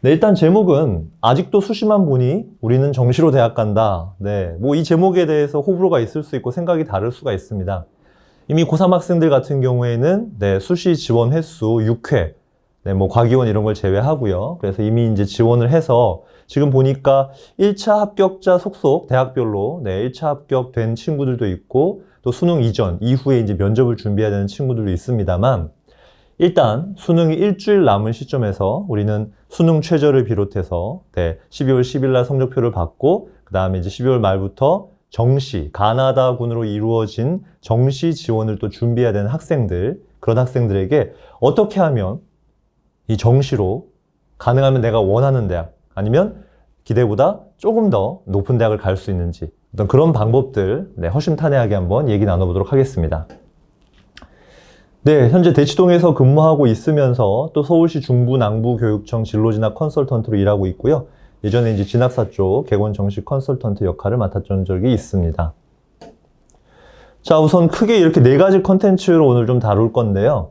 네, 일단 제목은 아직도 수시만 보니 우리는 정시로 대학 간다. 네, 뭐 이 제목에 대해서 호불호가 있을 수 있고 생각이 다를 수가 있습니다. 이미 고3 학생들 같은 경우에는 네, 수시 지원 횟수 6회, 네, 뭐 과기원 이런 걸 제외하고요. 그래서 이미 이제 지원을 해서 지금 보니까 1차 합격자 속속 대학별로 네, 1차 합격된 친구들도 있고 또 수능 이전, 이후에 이제 면접을 준비해야 되는 친구들도 있습니다만 일단 수능이 일주일 남은 시점에서 우리는 수능 최저를 비롯해서 네, 12월 10일 날 성적표를 받고 그 다음에 이제 12월 말부터 정시, 가나다군으로 이루어진 정시 지원을 또 준비해야 되는 학생들, 그런 학생들에게 어떻게 하면 이 정시로 가능하면 내가 원하는 대학 아니면 기대보다 조금 더 높은 대학을 갈 수 있는지 어떤 그런 방법들 네, 허심탄회하게 한번 얘기 나눠보도록 하겠습니다. 네, 현재 대치동에서 근무하고 있으면서 또 서울시 중부남부교육청 진로진학 컨설턴트로 일하고 있고요. 예전에 이제 진학사 쪽 개원 정시 컨설턴트 역할을 맡았던 적이 있습니다. 자, 우선 크게 이렇게 네 가지 컨텐츠로 오늘 좀 다룰 건데요.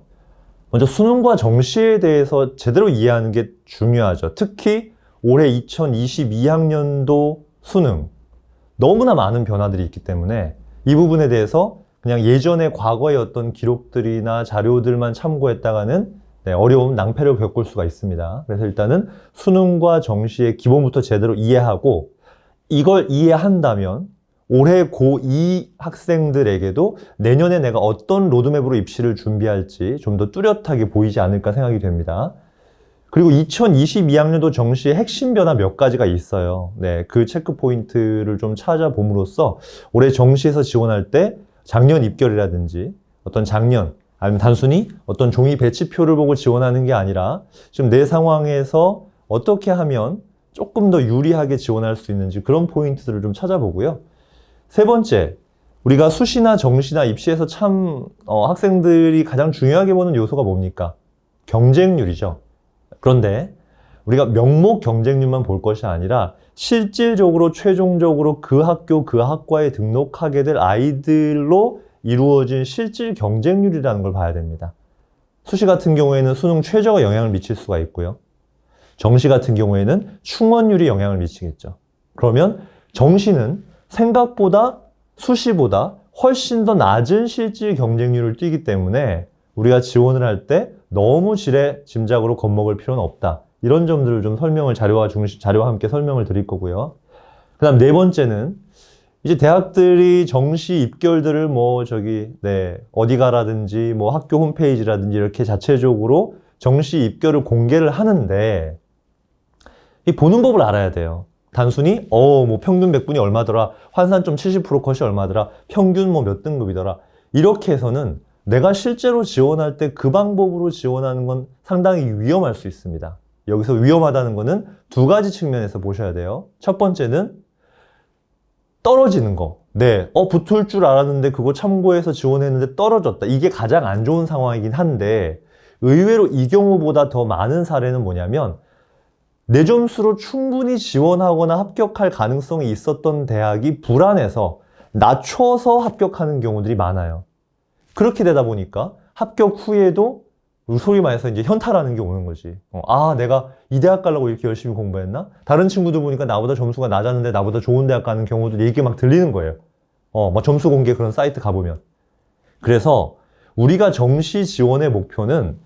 먼저 수능과 정시에 대해서 제대로 이해하는 게 중요하죠. 특히 올해 2022학년도 수능 너무나 많은 변화들이 있기 때문에 이 부분에 대해서 그냥 예전의 과거의 어떤 기록들이나 자료들만 참고했다가는 네, 어려움, 낭패를 겪을 수가 있습니다. 그래서 일단은 수능과 정시의 기본부터 제대로 이해하고 이걸 이해한다면 올해 고2 학생들에게도 내년에 내가 어떤 로드맵으로 입시를 준비할지 좀 더 뚜렷하게 보이지 않을까 생각이 됩니다. 그리고 2022학년도 정시의 핵심 변화 몇 가지가 있어요. 네, 그 체크 포인트를 좀 찾아봄으로써 올해 정시에서 지원할 때 작년 입결이라든지 어떤 작년 아니면 단순히 어떤 종이 배치표를 보고 지원하는 게 아니라 지금 내 상황에서 어떻게 하면 조금 더 유리하게 지원할 수 있는지 그런 포인트들을 좀 찾아보고요. 세 번째, 우리가 수시나 정시나 입시에서 참 학생들이 가장 중요하게 보는 요소가 뭡니까? 경쟁률이죠. 그런데 우리가 명목 경쟁률만 볼 것이 아니라 실질적으로 최종적으로 그 학교, 그 학과에 등록하게 될 아이들로 이루어진 실질 경쟁률이라는 걸 봐야 됩니다. 수시 같은 경우에는 수능 최저가 영향을 미칠 수가 있고요. 정시 같은 경우에는 충원율이 영향을 미치겠죠. 그러면 정시는 생각보다 수시보다 훨씬 더 낮은 실질 경쟁률을 띠기 때문에 우리가 지원을 할 때 너무 지레 짐작으로 겁먹을 필요는 없다. 이런 점들을 좀 설명을 자료와 함께 설명을 드릴 거고요. 그 다음 네 번째는 이제 대학들이 정시 입결들을 어디 가라든지 학교 홈페이지라든지 이렇게 자체적으로 정시 입결을 공개를 하는데 이 보는 법을 알아야 돼요. 단순히 평균 100분이 얼마더라, 환산점 70% 컷이 얼마더라, 평균 몇 등급이더라 이렇게 해서는 내가 실제로 지원할 때 그 방법으로 지원하는 건 상당히 위험할 수 있습니다. 여기서 위험하다는 거는 두 가지 측면에서 보셔야 돼요. 첫 번째는 떨어지는 거. 네, 붙을 줄 알았는데 그거 참고해서 지원했는데 떨어졌다. 이게 가장 안 좋은 상황이긴 한데 의외로 이 경우보다 더 많은 사례는 뭐냐면 내 점수로 충분히 지원하거나 합격할 가능성이 있었던 대학이 불안해서 낮춰서 합격하는 경우들이 많아요. 그렇게 되다 보니까 합격 후에도 소위 말해서 이제 현타라는 게 오는 거지. 내가 이 대학 가려고 이렇게 열심히 공부했나? 다른 친구들 보니까 나보다 점수가 낮았는데 나보다 좋은 대학 가는 경우도 얘기 막 들리는 거예요. 점수 공개 그런 사이트 가보면. 그래서 우리가 정시 지원의 목표는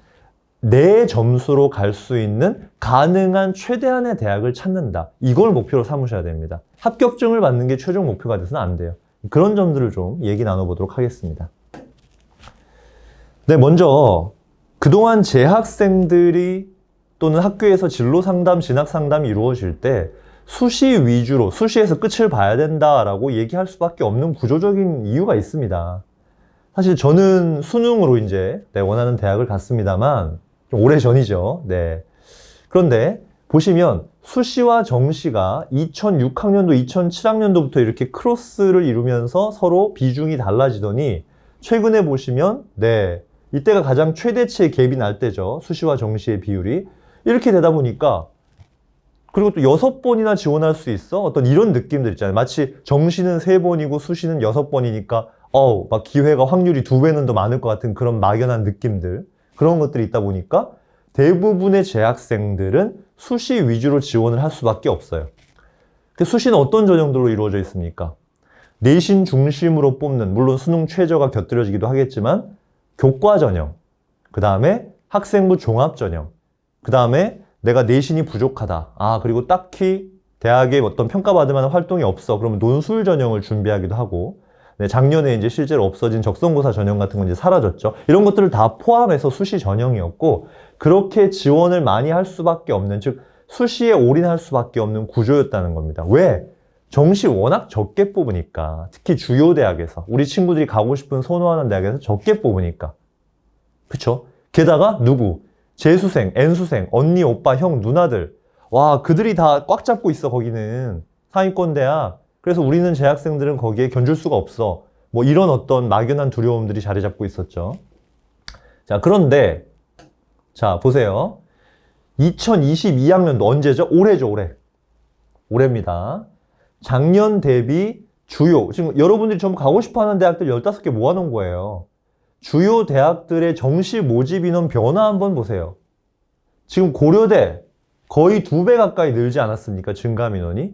내 점수로 갈 수 있는 가능한 최대한의 대학을 찾는다. 이걸 목표로 삼으셔야 됩니다. 합격증을 받는 게 최종 목표가 돼서는 안 돼요. 그런 점들을 좀 얘기 나눠보도록 하겠습니다. 네, 먼저 그동안 재학생들이 또는 학교에서 진로 상담, 진학 상담이 이루어질 때 수시 위주로, 수시에서 끝을 봐야 된다라고 얘기할 수밖에 없는 구조적인 이유가 있습니다. 사실 저는 수능으로 이제 원하는 대학을 갔습니다만 좀 오래전이죠. 네. 그런데 보시면 수시와 정시가 2006학년도, 2007학년도부터 이렇게 크로스를 이루면서 서로 비중이 달라지더니 최근에 보시면 이때가 가장 최대치의 갭이 날 때죠. 수시와 정시의 비율이. 이렇게 되다 보니까 그리고 또 6번이나 지원할 수 있어? 어떤 이런 느낌들 있잖아요. 마치 정시는 3번이고 수시는 6번이니까 막 기회가 확률이 2배는 더 많을 것 같은 그런 막연한 느낌들. 그런 것들이 있다 보니까 대부분의 재학생들은 수시 위주로 지원을 할 수밖에 없어요. 수시는 어떤 전형들로 이루어져 있습니까? 내신 중심으로 뽑는, 물론 수능 최저가 곁들여지기도 하겠지만 교과 전형, 그 다음에 학생부 종합 전형, 그 다음에 내가 내신이 부족하다. 그리고 딱히 대학에 어떤 평가받을 만한 활동이 없어. 그러면 논술 전형을 준비하기도 하고, 네, 작년에 이제 실제로 없어진 적성고사 전형 같은 건 이제 사라졌죠. 이런 것들을 다 포함해서 수시 전형이었고, 그렇게 지원을 많이 할 수밖에 없는, 즉 수시에 올인할 수밖에 없는 구조였다는 겁니다. 왜? 정시 워낙 적게 뽑으니까. 특히 주요 대학에서, 우리 친구들이 가고 싶은 선호하는 대학에서 적게 뽑으니까. 그쵸? 게다가 누구? 재수생, N수생, 언니, 오빠, 형, 누나들. 와, 그들이 다 꽉 잡고 있어, 거기는. 상위권 대학. 그래서 우리는 재학생들은 거기에 견줄 수가 없어. 뭐 이런 어떤 막연한 두려움들이 자리 잡고 있었죠. 자, 그런데, 자, 보세요. 2022학년도 언제죠? 올해죠, 올해. 올해입니다. 작년 대비 주요, 지금 여러분들이 전부 가고 싶어 하는 대학들 15개 모아놓은 거예요. 주요 대학들의 정시 모집 인원 변화 한번 보세요. 지금 고려대 거의 2배 가까이 늘지 않았습니까? 증감 인원이.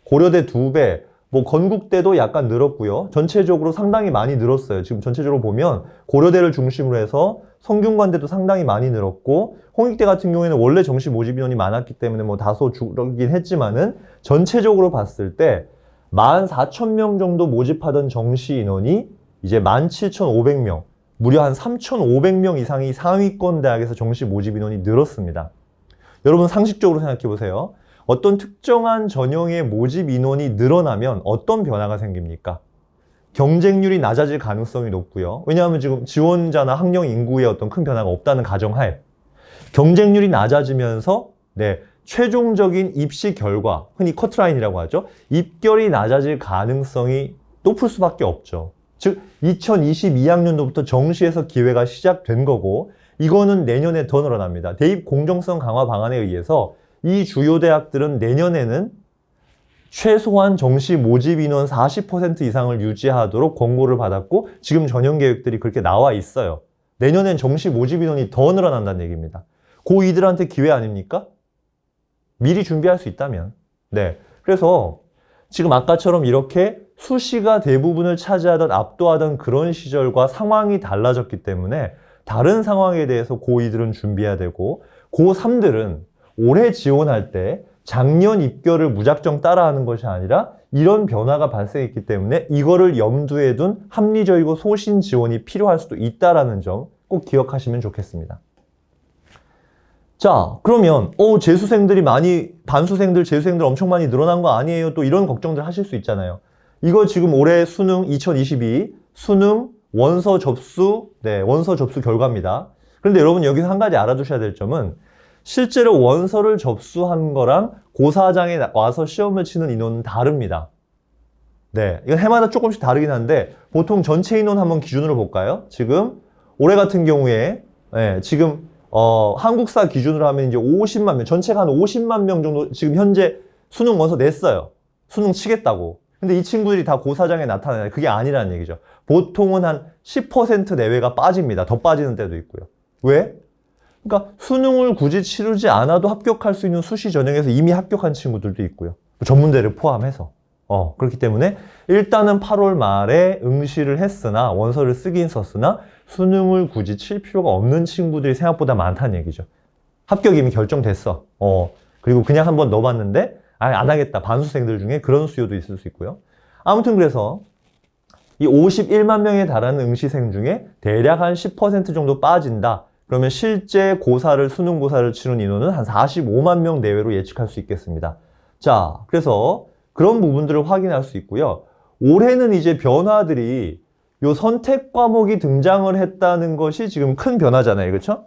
고려대 2배, 뭐 건국대도 약간 늘었고요. 전체적으로 상당히 많이 늘었어요. 지금 전체적으로 보면 고려대를 중심으로 해서 성균관대도 상당히 많이 늘었고, 홍익대 같은 경우에는 원래 정시 모집 인원이 많았기 때문에 뭐 다소 줄긴 했지만은 전체적으로 봤을 때 14,000명 정도 모집하던 정시 인원이 이제 17,500명, 무려 한 3,500명 이상이 상위권 대학에서 정시 모집 인원이 늘었습니다. 여러분 상식적으로 생각해 보세요. 어떤 특정한 전형의 모집 인원이 늘어나면 어떤 변화가 생깁니까? 경쟁률이 낮아질 가능성이 높고요. 왜냐하면 지금 지원자나 학령 인구에 어떤 큰 변화가 없다는 가정하에 경쟁률이 낮아지면서 최종적인 입시 결과, 흔히 커트라인이라고 하죠. 입결이 낮아질 가능성이 높을 수밖에 없죠. 즉 2022학년도부터 정시에서 기회가 시작된 거고, 이거는 내년에 더 늘어납니다. 대입 공정성 강화 방안에 의해서 이 주요 대학들은 내년에는 최소한 정시 모집 인원 40% 이상을 유지하도록 권고를 받았고, 지금 전형 계획들이 그렇게 나와 있어요. 내년엔 정시 모집 인원이 더 늘어난다는 얘기입니다. 고2들한테 기회 아닙니까? 미리 준비할 수 있다면. 그래서 지금 아까처럼 이렇게 수시가 대부분을 차지하던, 압도하던 그런 시절과 상황이 달라졌기 때문에 다른 상황에 대해서 고2들은 준비해야 되고, 고3들은 올해 지원할 때 작년 입결을 무작정 따라하는 것이 아니라 이런 변화가 발생했기 때문에 이거를 염두에 둔 합리적이고 소신 지원이 필요할 수도 있다는 점 꼭 기억하시면 좋겠습니다. 자, 그러면 재수생들이 많이, 반수생들, 재수생들 엄청 많이 늘어난 거 아니에요? 또 이런 걱정들 하실 수 있잖아요. 이거 지금 올해 수능 2022 수능 원서 접수, 원서 접수 결과입니다. 그런데 여러분 여기서 한 가지 알아두셔야 될 점은, 실제로 원서를 접수한 거랑 고사장에 와서 시험을 치는 인원은 다릅니다. 이건 해마다 조금씩 다르긴 한데, 보통 전체 인원 한번 기준으로 볼까요? 지금 올해 같은 경우에 지금 한국사 기준으로 하면 이제 50만 명, 전체가 한 50만 명 정도 지금 현재 수능 원서 냈어요. 수능 치겠다고. 근데 이 친구들이 다 고사장에 나타나요. 그게 아니라는 얘기죠. 보통은 한 10% 내외가 빠집니다. 더 빠지는 때도 있고요. 왜? 그러니까 수능을 굳이 치르지 않아도 합격할 수 있는 수시 전형에서 이미 합격한 친구들도 있고요. 전문대를 포함해서. 그렇기 때문에 일단은 8월 말에 응시를 했으나, 원서를 쓰긴 썼으나 수능을 굳이 칠 필요가 없는 친구들이 생각보다 많다는 얘기죠. 합격이 이미 결정됐어. 그리고 그냥 한번 넣어봤는데 안 하겠다. 반수생들 중에 그런 수요도 있을 수 있고요. 아무튼 그래서 이 51만 명에 달하는 응시생 중에 대략 한 10% 정도 빠진다. 그러면 실제 고사를, 수능고사를 치른 인원은 한 45만 명 내외로 예측할 수 있겠습니다. 자, 그래서 그런 부분들을 확인할 수 있고요. 올해는 이제 변화들이 요 선택 과목이 등장을 했다는 것이 지금 큰 변화잖아요. 그렇죠?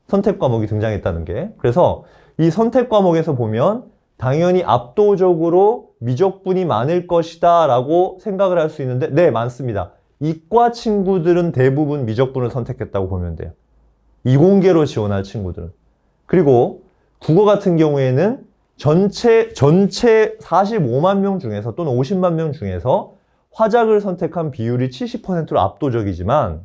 선택 과목이 등장했다는 게. 그래서 이 선택 과목에서 보면 당연히 압도적으로 미적분이 많을 것이다 라고 생각을 할 수 있는데, 많습니다. 이과 친구들은 대부분 미적분을 선택했다고 보면 돼요. 이공계로 지원할 친구들은. 그리고 국어 같은 경우에는 전체 45만 명 중에서, 또는 50만 명 중에서 화작을 선택한 비율이 70%로 압도적이지만,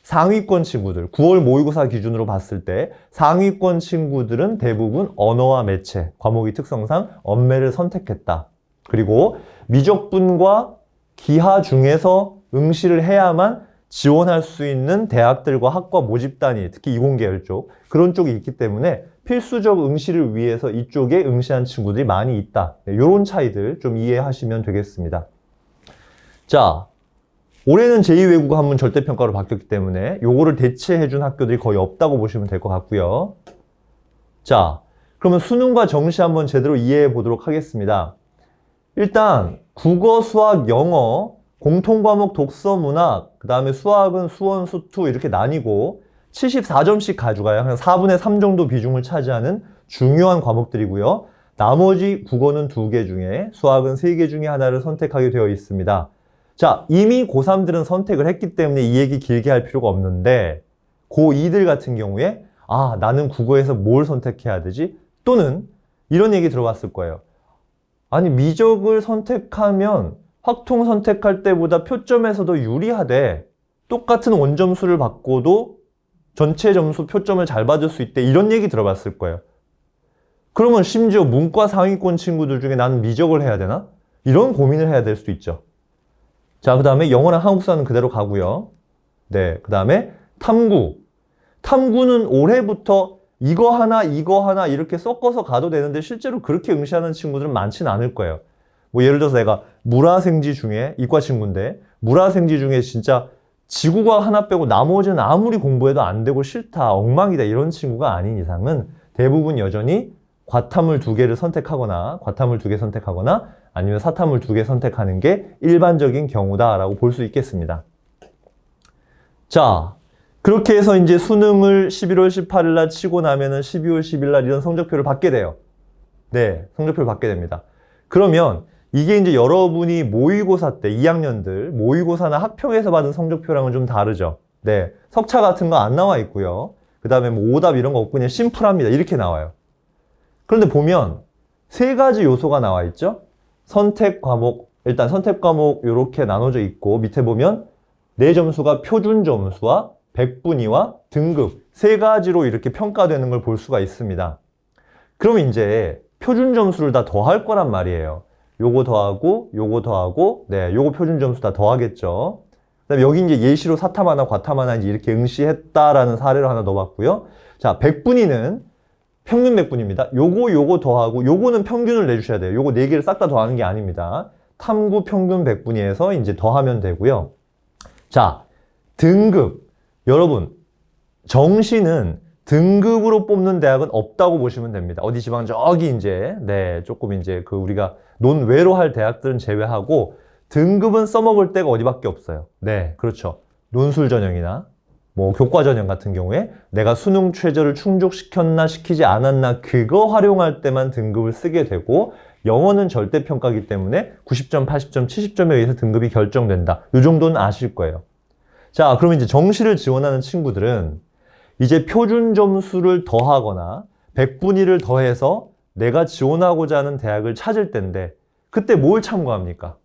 상위권 친구들, 9월 모의고사 기준으로 봤을 때 상위권 친구들은 대부분 언어와 매체, 과목의 특성상 언매를 선택했다. 그리고 미적분과 기하 중에서 응시를 해야만 지원할 수 있는 대학들과 학과 모집단위, 특히 이공계열 쪽, 그런 쪽이 있기 때문에 필수적 응시를 위해서 이쪽에 응시한 친구들이 많이 있다. 이런 차이들 좀 이해하시면 되겠습니다. 자, 올해는 제2외국어 한문 절대평가로 바뀌었기 때문에 요거를 대체해준 학교들이 거의 없다고 보시면 될 것 같고요. 자, 그러면 수능과 정시 한번 제대로 이해해 보도록 하겠습니다. 일단 국어, 수학, 영어, 공통과목 독서, 문학, 그 다음에 수학은 수원, 수투 이렇게 나뉘고 74점씩 가져가요. 한 4분의 3 정도 비중을 차지하는 중요한 과목들이고요. 나머지 국어는 2개 중에, 수학은 3개 중에 하나를 선택하게 되어 있습니다. 자, 이미 고3들은 선택을 했기 때문에 이 얘기 길게 할 필요가 없는데 고2들 같은 경우에 아, 나는 국어에서 뭘 선택해야 되지? 또는 이런 얘기 들어봤을 거예요. 아니, 미적을 선택하면 확통 선택할 때보다 표점에서도 유리하대. 똑같은 원점수를 받고도 전체 점수 표점을 잘 받을 수 있대. 이런 얘기 들어봤을 거예요. 그러면 심지어 문과 상위권 친구들 중에 나는 미적을 해야 되나? 이런 고민을 해야 될 수도 있죠. 자, 그 다음에 영어랑 한국사는 그대로 가고요. 네, 그 다음에 탐구. 탐구는 올해부터 이거 하나 이렇게 섞어서 가도 되는데 실제로 그렇게 응시하는 친구들은 많지는 않을 거예요. 뭐 예를 들어서 내가 물화생지 중에, 이과 친구인데 물화생지 중에 진짜 지구과학 하나 빼고 나머지는 아무리 공부해도 안 되고 싫다, 엉망이다 이런 친구가 아닌 이상은 대부분 여전히 과탐을 2개를 선택하거나 과탐을 2개 선택하거나 아니면 사탐을 2개 선택하는 게 일반적인 경우다라고 볼 수 있겠습니다. 자, 그렇게 해서 이제 수능을 11월 18일 날 치고 나면은 12월 10일 날 이런 성적표를 받게 돼요. 네, 성적표를 받게 됩니다. 그러면 이게 이제 여러분이 모의고사 때 2학년들 모의고사나 학평에서 받은 성적표랑은 좀 다르죠. 네, 석차 같은 거 안 나와 있고요. 그 다음에 뭐 오답 이런 거 없고 그냥 심플합니다. 이렇게 나와요. 그런데 보면 3가지 요소가 나와 있죠. 선택 과목, 일단 선택 과목 이렇게 나눠져 있고 밑에 보면 내 점수가 표준 점수와 백분위와 등급 3가지로 이렇게 평가되는 걸 볼 수가 있습니다. 그럼 이제 표준 점수를 다 더할 거란 말이에요. 요거 더하고 요거 더하고 네, 요거 표준 점수 다 더하겠죠. 그다음에 여기 이제 예시로 사탐 하나 과탐 하나 이제 이렇게 응시했다라는 사례를 하나 넣어봤고요. 자, 백분위는 평균 백분위입니다. 요거 더하고 요거는 평균을 내주셔야 돼요. 요거 4개를 싹 다 더하는 게 아닙니다. 탐구 평균 백분위에서 이제 더하면 되고요. 자, 등급. 여러분, 정시는 등급으로 뽑는 대학은 없다고 보시면 됩니다. 어디 지방 저기 이제 네, 조금 이제 그 우리가 논외로 할 대학들은 제외하고 등급은 써먹을 데가 어디밖에 없어요. 네, 그렇죠. 논술 전형이나 뭐 교과 전형 같은 경우에 내가 수능 최저를 충족시켰나 시키지 않았나 그거 활용할 때만 등급을 쓰게 되고 영어는 절대평가이기 때문에 90점, 80점, 70점에 의해서 등급이 결정된다. 이 정도는 아실 거예요. 자, 그러면 이제 정시를 지원하는 친구들은 이제 표준 점수를 더하거나 백분위를 더해서 내가 지원하고자 하는 대학을 찾을 텐데 그때 뭘 참고합니까?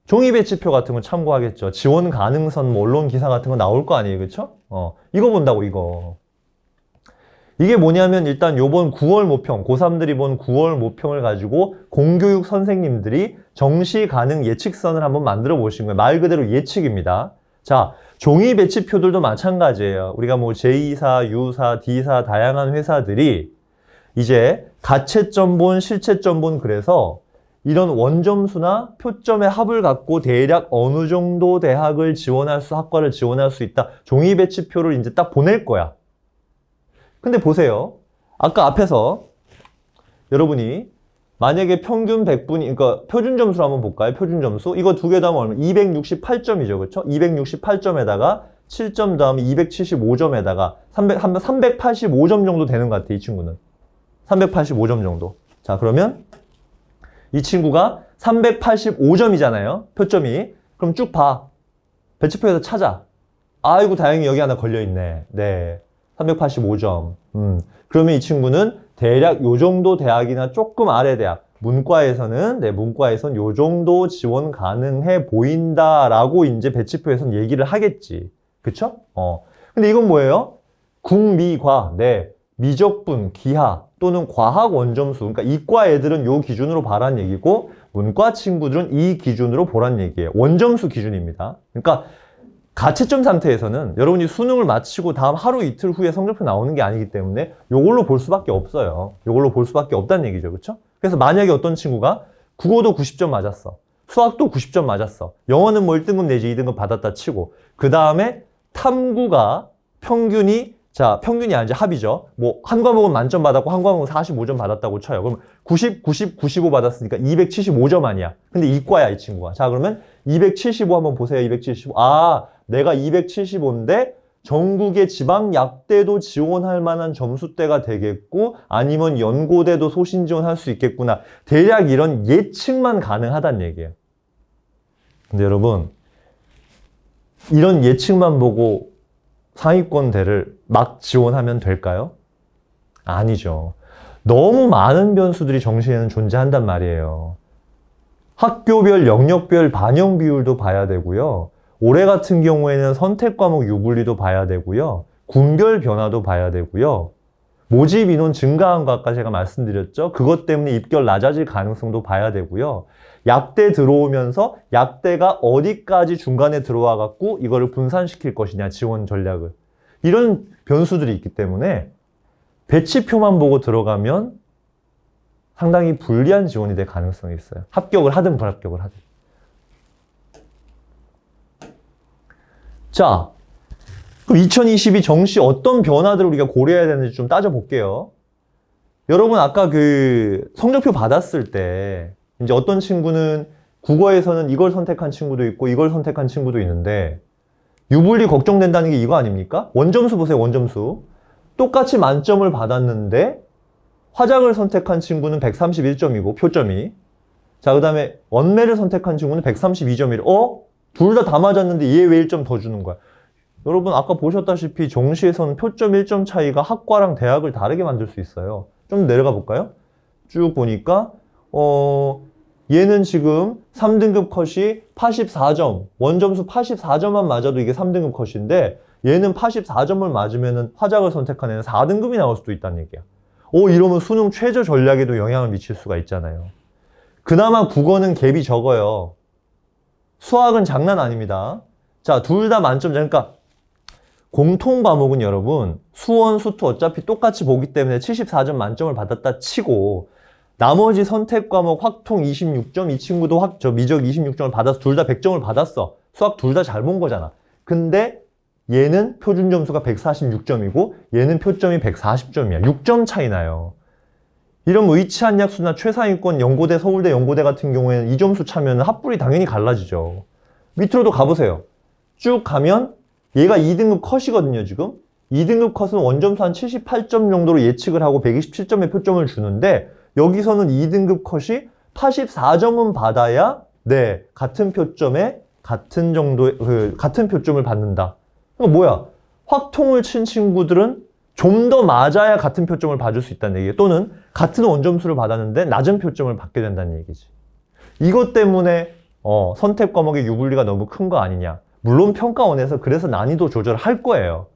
종이 배치표 같은 거 참고하겠죠. 지원 가능성, 뭐 언론 기사 같은 거 나올 거 아니에요, 그렇죠? 이거 본다고 이거. 이게 뭐냐면 일단 요번 9월 모평, 고3들이 본 9월 모평을 가지고 공교육 선생님들이 정시 가능 예측선을 한번 만들어 보신 거예요. 말 그대로 예측입니다. 자, 종이 배치표들도 마찬가지예요. 우리가 뭐 제2사, 유사, D사 다양한 회사들이 이제 가채점본, 실채점본 그래서 이런 원점수나 표점의 합을 갖고 대략 어느 정도 대학을 지원할 수, 학과를 지원할 수 있다. 종이 배치표를 이제 딱 보낼 거야. 근데 보세요. 아까 앞에서 여러분이 만약에 평균 100분이, 그러니까 표준 점수를 한번 볼까요? 표준 점수. 이거 2개 더하면 얼마? 268점이죠. 그렇죠? 268점에다가 7점 더하면 275점에다가 385점 정도 되는 것 같아, 이 친구는. 385점 정도. 자, 그러면 이 친구가 385점이잖아요. 표점이. 그럼 쭉 봐. 배치표에서 찾아. 아이고, 다행히 여기 하나 걸려있네. 네. 385점. 그러면 이 친구는 대략 요 정도 대학이나 조금 아래 대학. 문과에서는, 네, 문과에선 요 정도 지원 가능해 보인다라고 이제 배치표에서는 얘기를 하겠지. 그쵸? 근데 이건 뭐예요? 국미과, 네, 미적분, 기하 또는 과학 원점수. 그러니까 이과 애들은 요 기준으로 봐란 얘기고 문과 친구들은 이 기준으로 보란 얘기예요. 원점수 기준입니다. 그러니까 가채점 상태에서는 여러분이 수능을 마치고 다음 하루 이틀 후에 성적표 나오는 게 아니기 때문에 요걸로 볼 수밖에 없어요. 요걸로 볼 수밖에 없다는 얘기죠. 그렇죠? 그래서 만약에 어떤 친구가 국어도 90점 맞았어. 수학도 90점 맞았어. 영어는 뭐 1등급 내지 2등급 받았다 치고 그 다음에 탐구가 평균이 아니지 합이죠. 뭐 한 과목은 만점 받았고 한 과목은 45점 받았다고 쳐요. 그럼 90, 90, 95 받았으니까 275점 아니야. 근데 이과야 이 친구가. 자 그러면 275 한번 보세요. 275. 아 내가 275인데 전국의 지방 약대도 지원할 만한 점수대가 되겠고 아니면 연고대도 소신 지원할 수 있겠구나. 대략 이런 예측만 가능하다는 얘기예요. 근데 여러분 이런 예측만 보고 상위권대를 막 지원하면 될까요? 아니죠. 너무 많은 변수들이 정시에는 존재한단 말이에요. 학교별, 영역별 반영 비율도 봐야 되고요. 올해 같은 경우에는 선택 과목 유불리도 봐야 되고요. 군별 변화도 봐야 되고요. 모집 인원 증가한 거 아까 제가 말씀드렸죠. 그것 때문에 입결 낮아질 가능성도 봐야 되고요. 약대 들어오면서 약대가 어디까지 중간에 들어와 갖고 이거를 분산시킬 것이냐, 지원 전략을. 이런 변수들이 있기 때문에 배치표만 보고 들어가면 상당히 불리한 지원이 될 가능성이 있어요. 합격을 하든 불합격을 하든. 자, 그럼 2022 정시 어떤 변화들을 우리가 고려해야 되는지 좀 따져볼게요. 여러분 아까 그 성적표 받았을 때 이제 어떤 친구는 국어에서는 이걸 선택한 친구도 있고 이걸 선택한 친구도 있는데 유불리 걱정된다는 게 이거 아닙니까? 원점수 보세요. 원점수. 똑같이 만점을 받았는데 화작을 선택한 친구는 131점이고 표점이. 자, 그 다음에 언매를 선택한 친구는 132점이래. 둘 다 맞았는데 얘 왜 1점 더 주는 거야? 여러분 아까 보셨다시피 정시에서는 표점 1점 차이가 학과랑 대학을 다르게 만들 수 있어요. 좀 내려가 볼까요? 쭉 보니까 얘는 지금 3등급 컷이 84점, 원점수 84점만 맞아도 이게 3등급 컷인데 얘는 84점을 맞으면 화작을 선택한 애는 4등급이 나올 수도 있다는 얘기야. 이러면 수능 최저 전략에도 영향을 미칠 수가 있잖아요. 그나마 국어는 갭이 적어요. 수학은 장난 아닙니다. 자, 둘 다 만점, 그러니까 공통 과목은 여러분 수원, 수투 어차피 똑같이 보기 때문에 74점 만점을 받았다 치고 나머지 선택 과목 확통 26점, 이 친구도 미적 26점을 받아서 둘 다 100점을 받았어. 수학 둘 다 잘 본 거잖아. 근데 얘는 표준 점수가 146점이고 얘는 표점이 140점이야. 6점 차이 나요. 이런 의치한약수나 최상위권 연고대, 서울대 연고대 같은 경우에는 이 점수 차면 합불이 당연히 갈라지죠. 밑으로도 가보세요. 쭉 가면 얘가 2등급 컷이거든요, 지금. 2등급 컷은 원점수 한 78점 정도로 예측을 하고 127점의 표점을 주는데 여기서는 2등급 컷이 84점은 받아야 네, 같은 표점에 같은 정도의 같은 표점을 받는다. 그러니까 뭐야? 확통을 친 친구들은 좀 더 맞아야 같은 표점을 받을 수 있다는 얘기예요. 또는 같은 원점수를 받았는데 낮은 표점을 받게 된다는 얘기지. 이것 때문에 선택 과목의 유불리가 너무 큰 거 아니냐. 물론 평가원에서 그래서 난이도 조절할 거예요.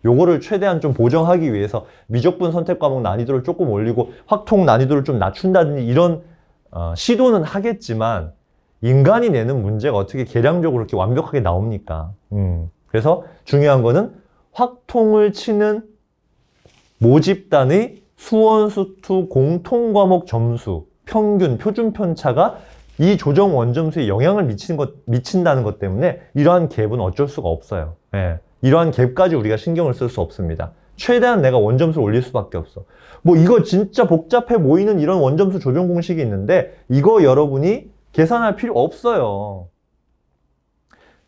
요거를 최대한 좀 보정하기 위해서 미적분 선택 과목 난이도를 조금 올리고 확통 난이도를 좀 낮춘다든지 이런 시도는 하겠지만 인간이 내는 문제가 어떻게 계량적으로 이렇게 완벽하게 나옵니까? 그래서 중요한 거는 확통을 치는 모집단의 수원, 수투 공통 과목 점수, 평균, 표준 편차가 이 조정 원점수에 영향을 미친다는 것 때문에 이러한 갭은 어쩔 수가 없어요. 예. 이러한 갭까지 우리가 신경을 쓸 수 없습니다. 최대한 내가 원점수를 올릴 수밖에 없어. 뭐 이거 진짜 복잡해 보이는 이런 원점수 조정 공식이 있는데 이거 여러분이 계산할 필요 없어요.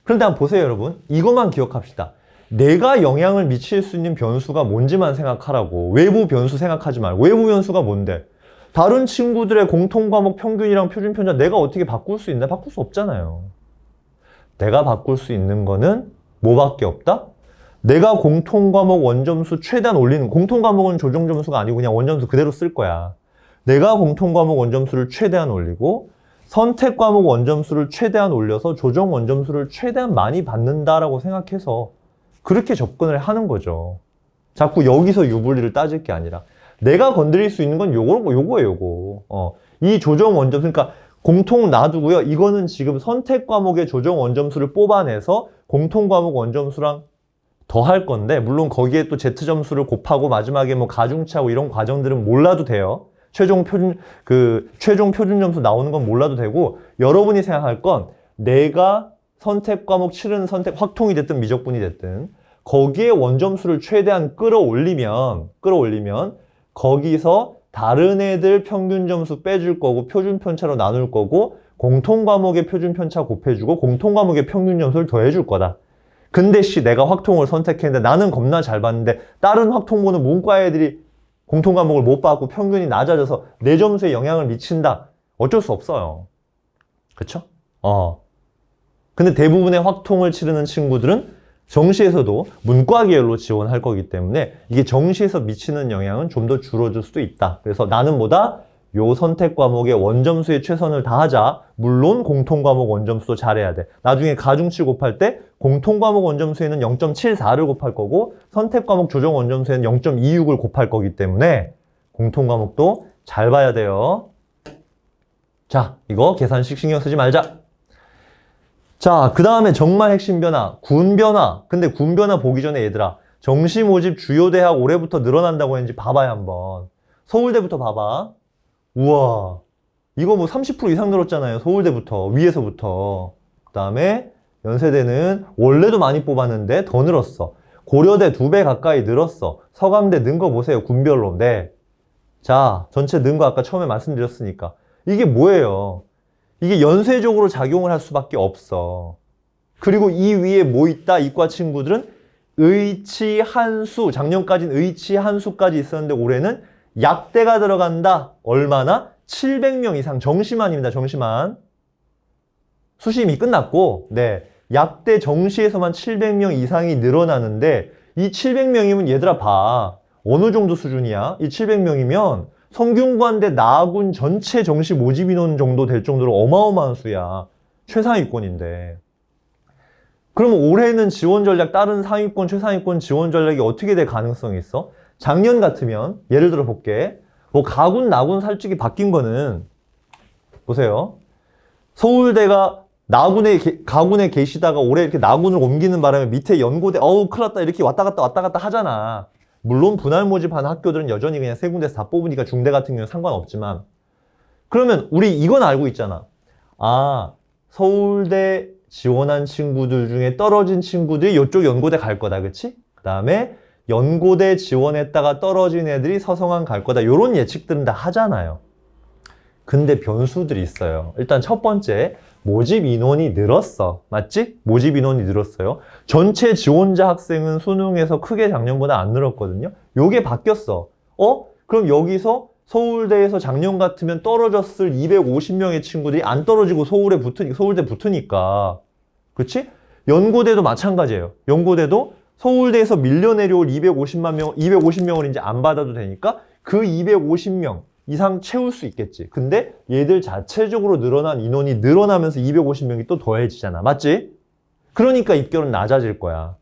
그런데 한번 보세요, 여러분. 이것만 기억합시다. 내가 영향을 미칠 수 있는 변수가 뭔지만 생각하라고. 외부 변수 생각하지 말고. 외부 변수가 뭔데? 다른 친구들의 공통과목 평균이랑 표준 편차 내가 어떻게 바꿀 수 있나? 바꿀 수 없잖아요. 내가 바꿀 수 있는 거는 뭐밖에 없다? 내가 공통과목 원점수 최대한 올리는, 공통과목은 조정점수가 아니고 그냥 원점수 그대로 쓸 거야. 내가 공통과목 원점수를 최대한 올리고 선택과목 원점수를 최대한 올려서 조정 원점수를 최대한 많이 받는다라고 생각해서 그렇게 접근을 하는 거죠. 자꾸 여기서 유불리를 따질 게 아니라 내가 건드릴 수 있는 건 요거예요. 이 조정 원점수, 그러니까 공통 놔두고요. 이거는 지금 선택 과목의 조정 원점수를 뽑아내서 공통 과목 원점수랑 더 할 건데, 물론 거기에 또 Z점수를 곱하고 마지막에 뭐 가중치하고 이런 과정들은 몰라도 돼요. 최종 표준 점수 나오는 건 몰라도 되고, 여러분이 생각할 건 내가 선택 과목 치르는 선택 확통이 됐든 미적분이 됐든 거기에 원점수를 최대한 끌어올리면 거기서 다른 애들 평균 점수 빼줄 거고 표준 편차로 나눌 거고 공통 과목의 표준 편차 곱해주고 공통 과목의 평균 점수를 더해줄 거다. 근데 내가 확통을 선택했는데 나는 겁나 잘 봤는데 다른 확통 보는 문과 애들이 공통 과목을 못 받고 평균이 낮아져서 내 점수에 영향을 미친다. 어쩔 수 없어요. 그쵸? 근데 대부분의 확통을 치르는 친구들은 정시에서도 문과 계열로 지원할 거기 때문에 이게 정시에서 미치는 영향은 좀 더 줄어들 수도 있다. 그래서 나는 요 선택 과목의 원점수에 최선을 다하자. 물론 공통 과목 원점수도 잘해야 돼. 나중에 가중치 곱할 때 공통 과목 원점수에는 0.74를 곱할 거고 선택 과목 조정 원점수에는 0.26을 곱할 거기 때문에 공통 과목도 잘 봐야 돼요. 자, 이거 계산식 신경 쓰지 말자. 자, 그 다음에 정말 핵심 변화, 군 변화. 근데 군 변화 보기 전에 얘들아, 정시 모집 주요 대학 올해부터 늘어난다고 했는지 봐봐요, 한번. 서울대부터 봐봐. 우와, 이거 뭐 30% 이상 늘었잖아요. 서울대부터, 위에서부터. 그 다음에 연세대는 원래도 많이 뽑았는데 더 늘었어. 고려대 2배 가까이 늘었어. 서강대 는 거 보세요, 군별로. 네. 자, 전체 는 거 아까 처음에 말씀드렸으니까. 이게 뭐예요? 이게 연쇄적으로 작용을 할 수밖에 없어. 그리고 이 위에 뭐 있다? 이과 친구들은 의치 한수, 작년까지는 의치 한수까지 있었는데 올해는 약대가 들어간다. 얼마나? 700명 이상. 정시만입니다. 정시만. 수시임이 끝났고, 네. 약대 정시에서만 700명 이상이 늘어나는데 이 700명이면 얘들아 봐. 어느 정도 수준이야? 이 700명이면 성균관대 나군 전체 정시 모집 인원 정도 될 정도로 어마어마한 수야. 최상위권인데. 그러면 올해는 지원 전략, 다른 상위권, 최상위권 지원 전략이 어떻게 될 가능성이 있어? 작년 같으면, 예를 들어 볼게. 뭐 가군, 나군 살찌기 바뀐 거는, 보세요. 서울대가 가군에 계시다가 올해 이렇게 나군을 옮기는 바람에 밑에 연고대, 큰일 났다, 이렇게 왔다 갔다 하잖아. 물론 분할 모집하는 학교들은 여전히 그냥 세 군데서 다 뽑으니까 중대 같은 경우는 상관없지만, 그러면 우리 이건 알고 있잖아. 서울대 지원한 친구들 중에 떨어진 친구들이 이쪽 연고대 갈 거다. 그치? 그 다음에 연고대 지원했다가 떨어진 애들이 서성한 갈 거다. 이런 예측들은 다 하잖아요. 근데 변수들이 있어요. 일단 첫 번째, 모집 인원이 늘었어. 맞지? 모집 인원이 늘었어요. 전체 지원자 학생은 수능에서 크게 작년보다 안 늘었거든요. 요게 바뀌었어. 그럼 여기서 서울대에서 작년 같으면 떨어졌을 250명의 친구들이 안 떨어지고 서울대 붙으니까. 그치? 연고대도 마찬가지예요. 연고대도 서울대에서 밀려 내려올 250명을 이제 안 받아도 되니까 그 250명 이상 채울 수 있겠지. 근데 얘들 자체적으로 늘어난 인원이 늘어나면서 250명이 또 더해지잖아. 맞지? 그러니까 입결은 낮아질 거야.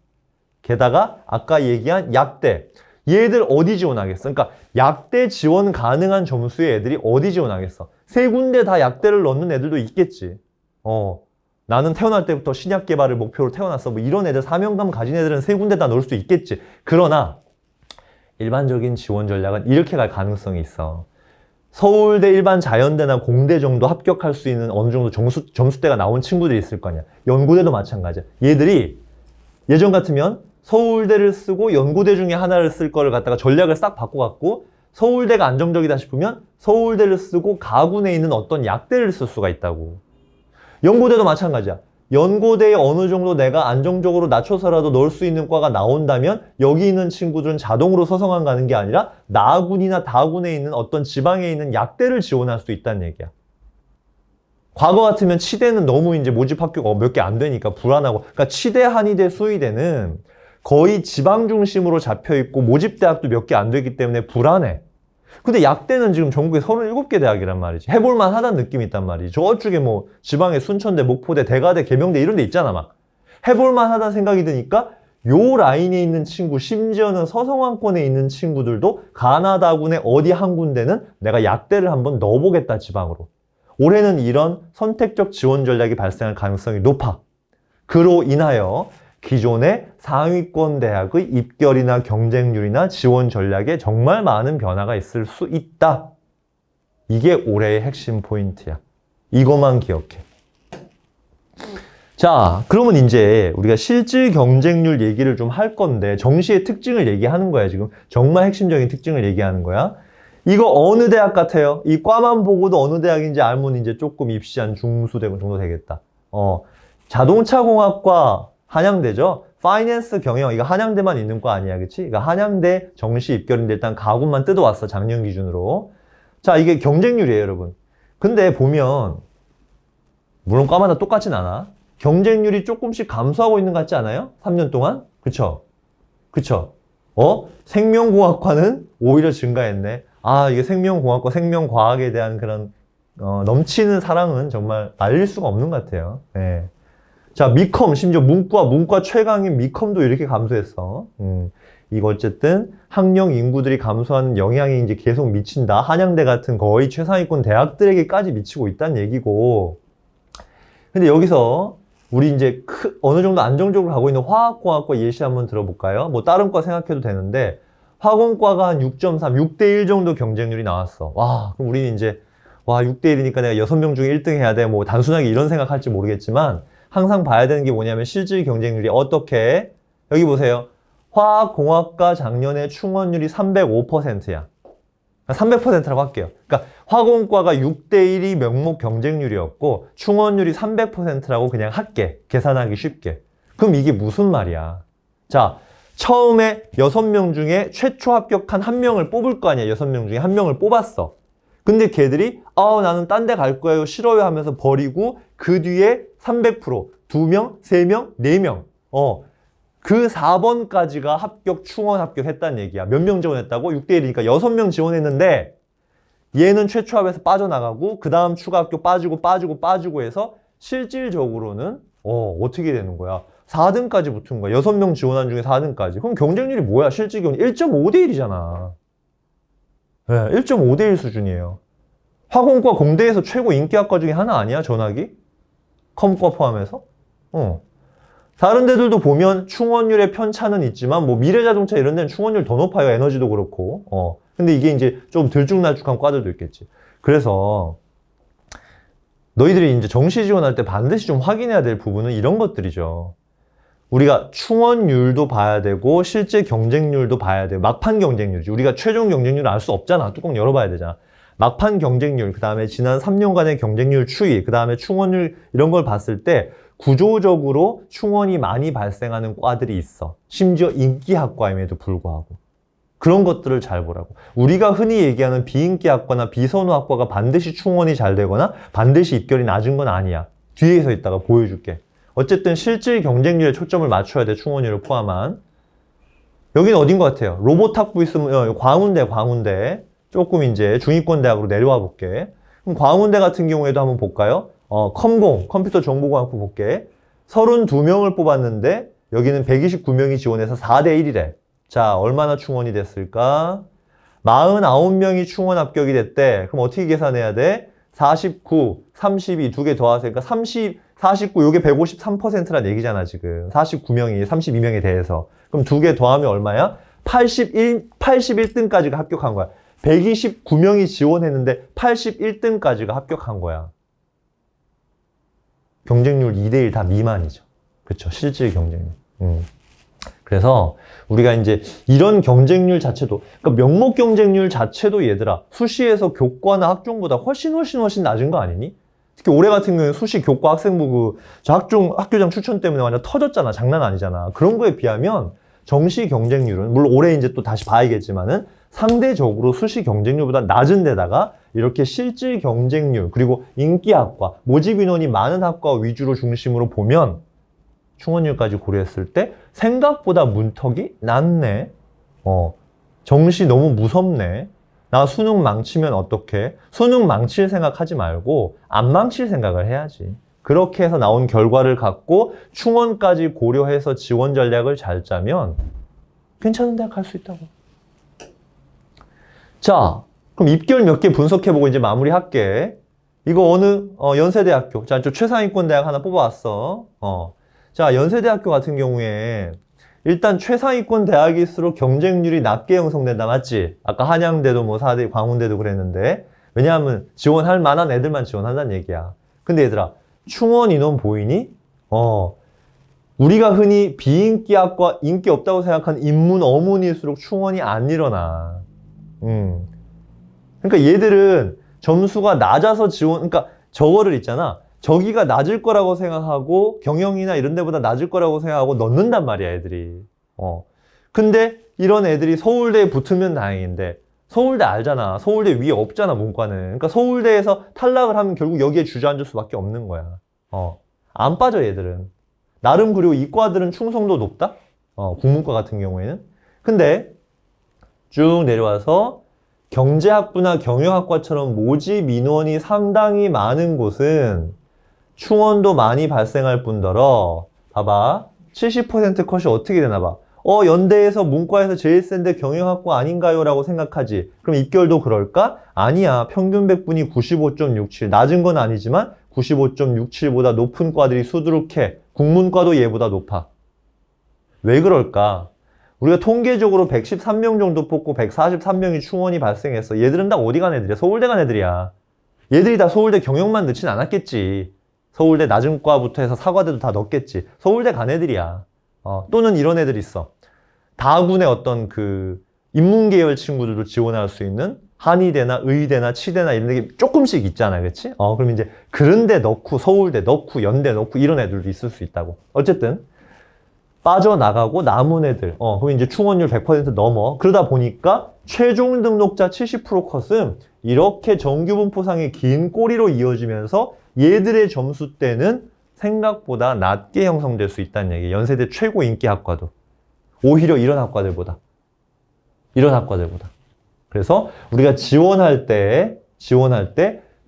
게다가 아까 얘기한 약대. 얘들 어디 지원하겠어? 그러니까 약대 지원 가능한 점수의 애들이 어디 지원하겠어? 세 군데 다 약대를 넣는 애들도 있겠지. 나는 태어날 때부터 신약 개발을 목표로 태어났어. 뭐 이런 애들, 사명감 가진 애들은 세 군데 다 넣을 수도 있겠지. 그러나 일반적인 지원 전략은 이렇게 갈 가능성이 있어. 서울대 일반 자연대나 공대 정도 합격할 수 있는 어느 정도 점수대가 나온 친구들이 있을 거 아니야. 연고대도 마찬가지야. 얘들이 예전 같으면 서울대를 쓰고 연고대 중에 하나를 쓸 거를 갖다가 전략을 싹 바꿔갖고 서울대가 안정적이다 싶으면 서울대를 쓰고 가군에 있는 어떤 약대를 쓸 수가 있다고. 연고대도 마찬가지야. 연고대에 어느 정도 내가 안정적으로 낮춰서라도 넣을 수 있는 과가 나온다면 여기 있는 친구들은 자동으로 서성한 가는 게 아니라 나군이나 다군에 있는 어떤 지방에 있는 약대를 지원할 수 있다는 얘기야. 과거 같으면 치대는 너무 이제 모집 학교가 몇 개 안 되니까 불안하고, 그러니까 치대, 한의대, 수의대는 거의 지방 중심으로 잡혀 있고 모집 대학도 몇 개 안 되기 때문에 불안해. 근데 약대는 지금 전국에 37개 대학이란 말이지. 해볼만 하다는 느낌이 있단 말이지. 저쪽에 뭐 지방에 순천대, 목포대, 대가대, 계명대 이런 데 있잖아 막. 해볼만 하다는 생각이 드니까 요 라인에 있는 친구, 심지어는 서성안권에 있는 친구들도 가나다군의 어디 한 군데는 내가 약대를 한번 넣어보겠다, 지방으로. 올해는 이런 선택적 지원 전략이 발생할 가능성이 높아. 그로 인하여 기존의 상위권 대학의 입결이나 경쟁률이나 지원 전략에 정말 많은 변화가 있을 수 있다. 이게 올해의 핵심 포인트야. 이것만 기억해. 자, 그러면 이제 우리가 실질 경쟁률 얘기를 좀 할 건데 정시의 특징을 얘기하는 거야, 지금. 정말 핵심적인 특징을 얘기하는 거야. 이거 어느 대학 같아요? 이 과만 보고도 어느 대학인지 알면 이제 조금 입시한 중수대고 정도 되겠다. 자동차공학과 한양대죠? 파이낸스 경영, 이거 한양대만 있는 거 아니야, 그치? 이거 한양대 정시 입결인데 일단 가군만 뜯어왔어, 작년 기준으로. 자, 이게 경쟁률이에요, 여러분. 근데 보면 물론 과마다 똑같진 않아. 경쟁률이 조금씩 감소하고 있는 것 같지 않아요? 3년 동안? 그쵸? 그쵸? 생명공학과는 오히려 증가했네. 아, 이게 생명공학과, 생명과학에 대한 그런 넘치는 사랑은 정말 말릴 수가 없는 것 같아요. 네. 자, 미컴, 심지어 문과 최강인 미컴도 이렇게 감소했어. 이거 어쨌든 학령 인구들이 감소하는 영향이 이제 계속 미친다. 한양대 같은 거의 최상위권 대학들에게까지 미치고 있다는 얘기고. 근데 여기서 우리 이제 어느 정도 안정적으로 가고 있는 화학공학과 예시 한번 들어볼까요? 뭐 다른 과 생각해도 되는데 화공과가 한 6.3, 6대1 정도 경쟁률이 나왔어. 와, 그럼 우리는 이제 6대1이니까 내가 6명 중에 1등 해야 돼. 뭐 단순하게 이런 생각할지 모르겠지만 항상 봐야 되는 게 뭐냐면 실질 경쟁률이 어떻게, 여기 보세요. 화학공학과 작년에 충원율이 305%야. 300%라고 할게요. 그러니까 화공과가 6대1이 명목 경쟁률이었고 충원율이 300%라고 그냥 할게. 계산하기 쉽게. 그럼 이게 무슨 말이야? 자, 처음에 6명 중에 최초 합격한 1명을 뽑을 거 아니야. 6명 중에 1명을 뽑았어. 근데 걔들이 나는 딴 데 갈 거예요, 싫어요 하면서 버리고 그 뒤에 300%, 2명, 3명, 4명 그 4번까지가 합격, 충원 합격했다는 얘기야. 몇 명 지원했다고? 6대1이니까 6명 지원했는데 얘는 최초 합에서 빠져나가고 그 다음 추가 합격 빠지고 해서 실질적으로는 어떻게 되는 거야? 4등까지 붙은 거야. 6명 지원한 중에 4등까지. 그럼 경쟁률이 뭐야? 실질 경쟁 1.5대1이잖아. 네, 1.5대1 수준이에요. 화공과 공대에서 최고 인기학과 중에 하나 아니야? 전학이? 컴과 포함해서? 다른 데들도 보면 충원율의 편차는 있지만 뭐 미래자동차 이런 데는 충원율 더 높아요. 에너지도 그렇고. 근데 이게 이제 좀 들쭉날쭉한 과들도 있겠지. 그래서 너희들이 이제 정시 지원할 때 반드시 좀 확인해야 될 부분은 이런 것들이죠. 우리가 충원율도 봐야 되고 실제 경쟁률도 봐야 돼요. 막판 경쟁률이지. 우리가 최종 경쟁률을 알 수 없잖아. 뚜껑 열어봐야 되잖아. 막판 경쟁률, 그 다음에 지난 3년간의 경쟁률 추이, 그 다음에 충원율 이런 걸 봤을 때 구조적으로 충원이 많이 발생하는 과들이 있어. 심지어 인기학과임에도 불구하고. 그런 것들을 잘 보라고. 우리가 흔히 얘기하는 비인기학과나 비선호학과가 반드시 충원이 잘 되거나 반드시 입결이 낮은 건 아니야. 뒤에서 있다가 보여줄게. 어쨌든 실질 경쟁률에 초점을 맞춰야 돼. 충원율을 포함한. 여기는 어딘 것 같아요? 로봇학부 있으면 광운대. 조금 이제 중위권 대학으로 내려와 볼게. 그럼 광운대 같은 경우에도 한번 볼까요? 컴퓨터 정보공학부 볼게. 32명을 뽑았는데 여기는 129명이 지원해서 4대1이래. 자, 얼마나 충원이 됐을까? 49명이 충원 합격이 됐대. 그럼 어떻게 계산해야 돼? 49, 32 두 개 더하세요. 그러니까 49, 요게 153%란 얘기잖아, 지금. 49명이 32명에 대해서. 그럼 두 개 더하면 얼마야? 81등까지가 합격한 거야. 129명이 지원했는데 81등까지가 합격한 거야. 경쟁률 2대1 다 미만이죠. 그렇죠. 실질 경쟁률. 그래서 우리가 이제 이런 경쟁률 자체도, 그러니까 명목 경쟁률 자체도 얘들아, 수시에서 교과나 학종보다 훨씬 낮은 거 아니니? 특히 올해 같은 경우에 수시 교과 학생부 저 학교장 추천 때문에 완전 터졌잖아. 장난 아니잖아. 그런 거에 비하면 정시 경쟁률은, 물론 올해 이제 또 다시 봐야겠지만은 상대적으로 수시 경쟁률보다 낮은 데다가 이렇게 실질 경쟁률, 그리고 인기학과, 모집 인원이 많은 학과 위주로 중심으로 보면 충원율까지 고려했을 때 생각보다 문턱이 낮네. 정시 너무 무섭네. 나 수능 망치면 어떡해? 수능 망칠 생각하지 말고 안 망칠 생각을 해야지. 그렇게 해서 나온 결과를 갖고 충원까지 고려해서 지원 전략을 잘 짜면 괜찮은 대학 갈 수 있다고. 자, 그럼 입결 몇 개 분석해보고 이제 마무리할게. 이거 어느 연세대학교. 자, 저 최상위권 대학 하나 뽑아왔어. 자, 연세대학교 같은 경우에 일단 최상위권 대학일수록 경쟁률이 낮게 형성된다. 맞지? 아까 한양대도 뭐 사대, 광운대도 그랬는데 왜냐하면 지원할 만한 애들만 지원한다는 얘기야. 근데 얘들아, 충원 인원 보이니? 우리가 흔히 비인기학과 인기 없다고 생각하는 인문 어문일수록 충원이 안 일어나. 그러니까 얘들은 점수가 낮아서 지원, 그러니까 저거를 있잖아. 저기가 낮을 거라고 생각하고 경영이나 이런 데보다 낮을 거라고 생각하고 넣는단 말이야, 애들이. 근데 이런 애들이 서울대에 붙으면 다행인데 서울대 알잖아. 서울대 위에 없잖아, 문과는. 그러니까 서울대에서 탈락을 하면 결국 여기에 주저앉을 수밖에 없는 거야. 안 빠져, 얘들은. 나름 그리고 이과들은 충성도 높다? 국문과 같은 경우에는. 근데 쭉 내려와서 경제학부나 경영학과처럼 모집 인원이 상당히 많은 곳은 충원도 많이 발생할 뿐더러 봐봐. 70% 컷이 어떻게 되나 봐. 연대에서 문과에서 제일 센데 경영학과 아닌가요? 라고 생각하지. 그럼 입결도 그럴까? 아니야. 평균 백분이 95.67. 낮은 건 아니지만 95.67보다 높은 과들이 수두룩해. 국문과도 얘보다 높아. 왜 그럴까? 우리가 통계적으로 113명 정도 뽑고 143명이 충원이 발생했어. 얘들은 다 어디 간 애들이야? 서울대 간 애들이야. 얘들이 다 서울대 경영만 넣진 않았겠지. 서울대 낮은 과부터 해서 사과대도 다 넣겠지. 서울대 간 애들이야. 또는 이런 애들 있어. 다군의 어떤 그 인문계열 친구들도 지원할 수 있는 한의대나 의대나 치대나 이런 데 조금씩 있잖아. 그치? 그럼 이제 그런 데 넣고 서울대 넣고 연대 넣고 이런 애들도 있을 수 있다고. 어쨌든 빠져나가고 남은 애들 그럼 이제 충원율 100% 넘어. 그러다 보니까 최종 등록자 70% 컷은 이렇게 정규분포상의 긴 꼬리로 이어지면서 얘들의 점수대는 생각보다 낮게 형성될 수 있다는 얘기. 연세대 최고 인기 학과도 오히려 이런 학과들보다 그래서 우리가 지원할 때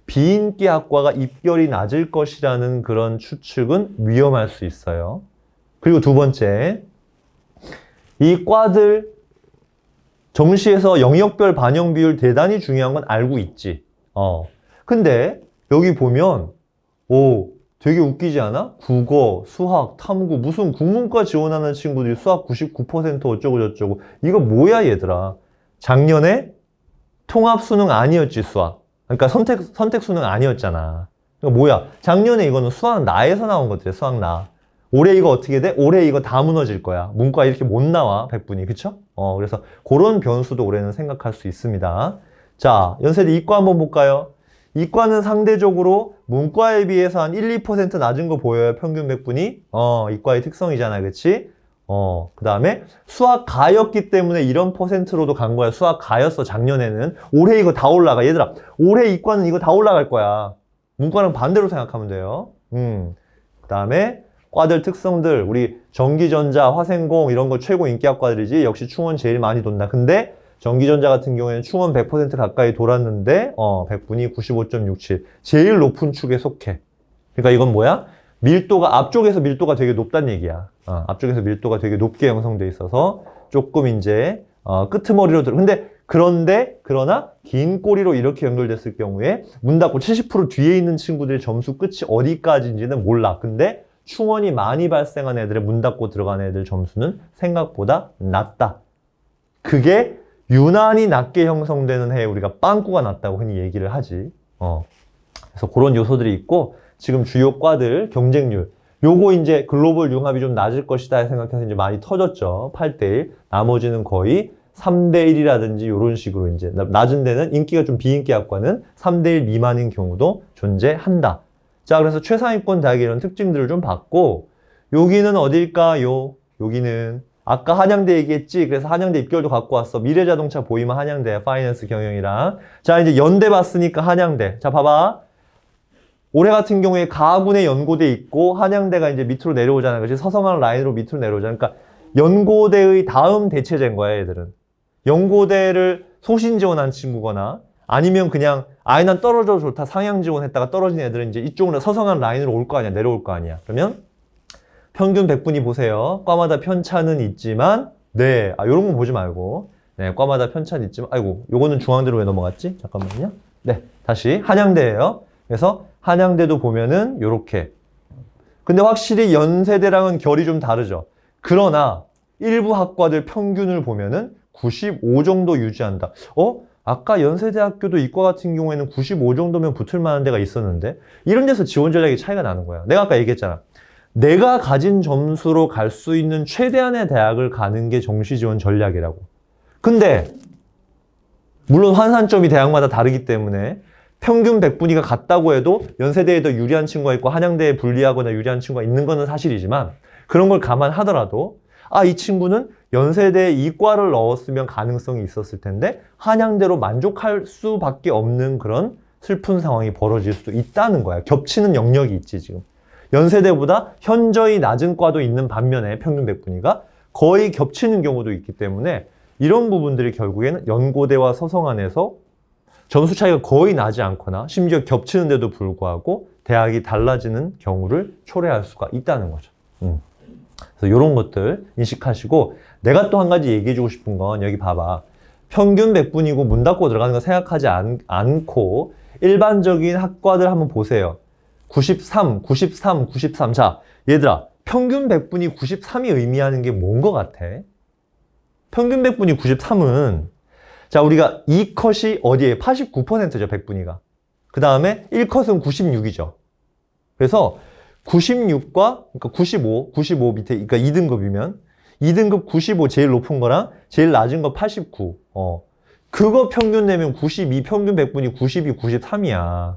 비인기 학과가 입결이 낮을 것이라는 그런 추측은 위험할 수 있어요. 그리고 두 번째, 이 과들 정시에서 영역별 반영 비율 대단히 중요한 건 알고 있지. 근데 여기 보면 되게 웃기지 않아? 국어, 수학, 탐구, 무슨 국문과 지원하는 친구들이 수학 99% 어쩌고 저쩌고. 이거 뭐야, 얘들아? 작년에 통합 수능 아니었지, 수학. 그러니까 선택 수능 아니었잖아. 그러니까 뭐야? 작년에 이거는 수학 나에서 나온 것들이야, 수학 나. 올해 이거 어떻게 돼? 올해 이거 다 무너질 거야. 문과 이렇게 못 나와, 100분이. 그쵸? 그래서 그런 변수도 올해는 생각할 수 있습니다. 자, 연세대 이과 한번 볼까요? 이과는 상대적으로 문과에 비해서 한 1, 2% 낮은 거 보여요, 평균 100분이. 이과의 특성이잖아, 그치? 그 다음에 수학 가였기 때문에 이런 퍼센트로도 간 거야. 수학 가였어, 작년에는. 올해 이거 다 올라가. 얘들아, 올해 이과는 이거 다 올라갈 거야. 문과는 반대로 생각하면 돼요. 그 다음에 과들 특성들, 우리 전기전자, 화생공 이런 거 최고 인기학과들이지. 역시 충원 제일 많이 돈다. 근데 전기전자 같은 경우에는 충원 100% 가까이 돌았는데 100분이 95.67. 제일 높은 축에 속해. 그러니까 이건 뭐야? 밀도가 앞쪽에서 밀도가 되게 높다는 얘기야. 앞쪽에서 밀도가 되게 높게 형성돼 있어서 조금 이제 끄트머리로 들어. 그러나 긴 꼬리로 이렇게 연결됐을 경우에 문 닫고 70% 뒤에 있는 친구들의 점수 끝이 어디까지인지는 몰라. 근데 충원이 많이 발생한 애들의 문 닫고 들어간 애들 점수는 생각보다 낮다. 그게 유난히 낮게 형성되는 해에 우리가 빵꾸가 났다고 흔히 얘기를 하지. 그래서 그런 요소들이 있고, 지금 주요 과들 경쟁률. 요거 이제 글로벌 융합이 좀 낮을 것이다 생각해서 이제 많이 터졌죠. 8대1. 나머지는 거의 3대1이라든지 이런 식으로 이제 낮은 데는 인기가 좀 비인기 학과는 3대1 미만인 경우도 존재한다. 자, 그래서 최상위권 대학의 이런 특징들을 좀 봤고, 여기는 어딜까요? 여기는 아까 한양대 얘기했지? 그래서 한양대 입결도 갖고 왔어. 미래자동차 보이면 한양대, 파이낸스 경영이랑. 자, 이제 연대 봤으니까 한양대. 자, 봐봐. 올해 같은 경우에 가군의 연고대 있고 한양대가 이제 밑으로 내려오잖아. 그렇지? 서성한 라인으로 밑으로 내려오잖아. 그러니까 연고대의 다음 대체제인 거야, 얘들은. 연고대를 소신 지원한 친구거나 아니면 그냥 아이 난 떨어져도 좋다. 상향 지원했다가 떨어진 애들은 이제 이쪽으로 서성한 라인으로 올 거 아니야. 내려올 거 아니야. 그러면 평균 백분위 보세요. 과마다 편차는 있지만 네. 요런 건 보지 말고 네, 과마다 편차는 있지만 아이고 요거는 중앙대로 왜 넘어갔지? 잠깐만요. 네. 다시 한양대예요. 그래서 한양대도 보면은 요렇게 근데 확실히 연세대랑은 결이 좀 다르죠. 그러나 일부 학과들 평균을 보면은 95 정도 유지한다. 아까 연세대학교도 이과 같은 경우에는 95 정도면 붙을 만한 데가 있었는데 이런 데서 지원 전략이 차이가 나는 거야. 내가 아까 얘기했잖아. 내가 가진 점수로 갈 수 있는 최대한의 대학을 가는 게 정시 지원 전략이라고. 근데 물론 환산점이 대학마다 다르기 때문에 평균 백분위가 같다고 해도 연세대에 더 유리한 친구가 있고 한양대에 불리하거나 유리한 친구가 있는 거는 사실이지만 그런 걸 감안하더라도 이 친구는 연세대에 이과를 넣었으면 가능성이 있었을 텐데 한양대로 만족할 수밖에 없는 그런 슬픈 상황이 벌어질 수도 있다는 거야. 겹치는 영역이 있지 지금. 연세대보다 현저히 낮은 과도 있는 반면에 평균 백분위가 거의 겹치는 경우도 있기 때문에 이런 부분들이 결국에는 연고대와 서성안에서 점수 차이가 거의 나지 않거나 심지어 겹치는데도 불구하고 대학이 달라지는 경우를 초래할 수가 있다는 거죠. 그래서 이런 것들 인식하시고 내가 또 한 가지 얘기해주고 싶은 건 여기 봐봐. 평균 백분위고 문 닫고 들어가는 거 생각하지 않고 일반적인 학과들 한번 보세요. 93, 93, 93. 자, 얘들아, 평균 백분위 93이 의미하는 게 뭔 것 같아? 평균 백분위 93은 자, 우리가 2컷이 어디에 89%죠, 백분위가. 그 다음에 1컷은 96이죠. 그래서 96과 그러니까 95 밑에 그러니까 2등급이면 2등급 95 제일 높은 거랑 제일 낮은 거 89. 그거 평균 내면 92 평균 백분위 92, 93이야.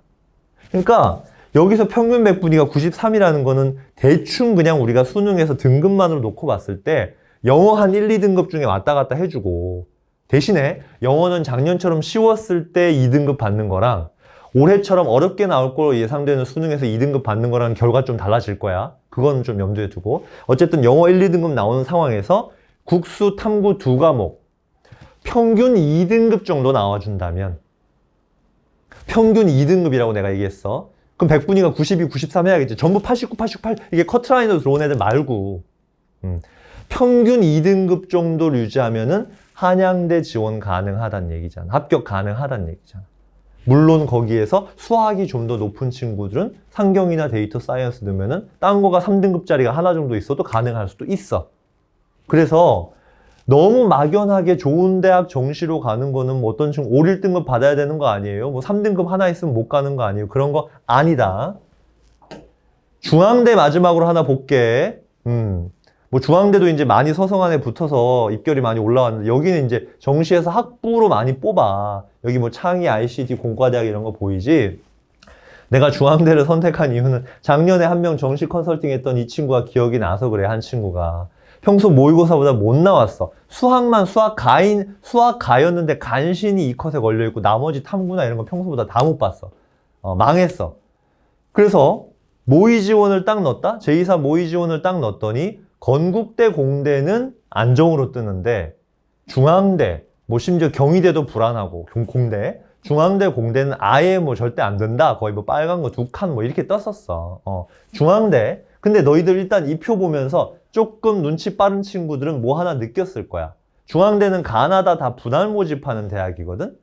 그러니까 여기서 평균 백분위가 93이라는 거는 대충 그냥 우리가 수능에서 등급만으로 놓고 봤을 때 영어 한 1, 2등급 중에 왔다 갔다 해주고 대신에 영어는 작년처럼 쉬웠을 때 2등급 받는 거랑 올해처럼 어렵게 나올 걸로 예상되는 수능에서 2등급 받는 거랑 결과 좀 달라질 거야. 그건 좀 염두에 두고 어쨌든 영어 1, 2등급 나오는 상황에서 국수, 탐구 두 과목 평균 2등급 정도 나와준다면 평균 2등급이라고 내가 얘기했어. 그럼 백분위가 92, 93 해야겠지. 전부 89, 88 이게 커트라인으로 들어온 애들 말고 평균 2등급 정도를 유지하면은 한양대 지원 가능하다는 얘기잖아. 합격 가능하다는 얘기잖아. 물론 거기에서 수학이 좀 더 높은 친구들은 상경이나 데이터 사이언스 넣으면은 딴 거가 3등급짜리가 하나 정도 있어도 가능할 수도 있어. 그래서 너무 막연하게 좋은 대학 정시로 가는 거는 뭐 어떤 친구 5, 1등급 받아야 되는 거 아니에요? 뭐 3등급 하나 있으면 못 가는 거 아니에요? 그런 거 아니다. 중앙대 마지막으로 하나 볼게. 뭐 중앙대도 이제 많이 서성안에 붙어서 입결이 많이 올라왔는데 여기는 이제 정시에서 학부로 많이 뽑아. 여기 뭐 창의, ICT, 공과대학 이런 거 보이지? 내가 중앙대를 선택한 이유는 작년에 한 명 정시 컨설팅 했던 이 친구가 기억이 나서 그래. 한 친구가 평소 모의고사보다 못 나왔어. 수학만 수학가였는데 간신히 이 컷에 걸려있고 나머지 탐구나 이런 거 평소보다 다 못 봤어. 망했어. 그래서 모의 지원을 딱 넣었다? 제2사 모의 지원을 딱 넣었더니 건국대, 공대는 안정으로 뜨는데 중앙대, 뭐 심지어 경희대도 불안하고 공대, 중앙대, 공대는 아예 뭐 절대 안 된다. 거의 뭐 빨간 거 2칸 뭐 이렇게 떴었어. 중앙대. 근데 너희들 일단 이 표 보면서 조금 눈치 빠른 친구들은 뭐 하나 느꼈을 거야. 중앙대는 가나다 다 분할 모집하는 대학이거든?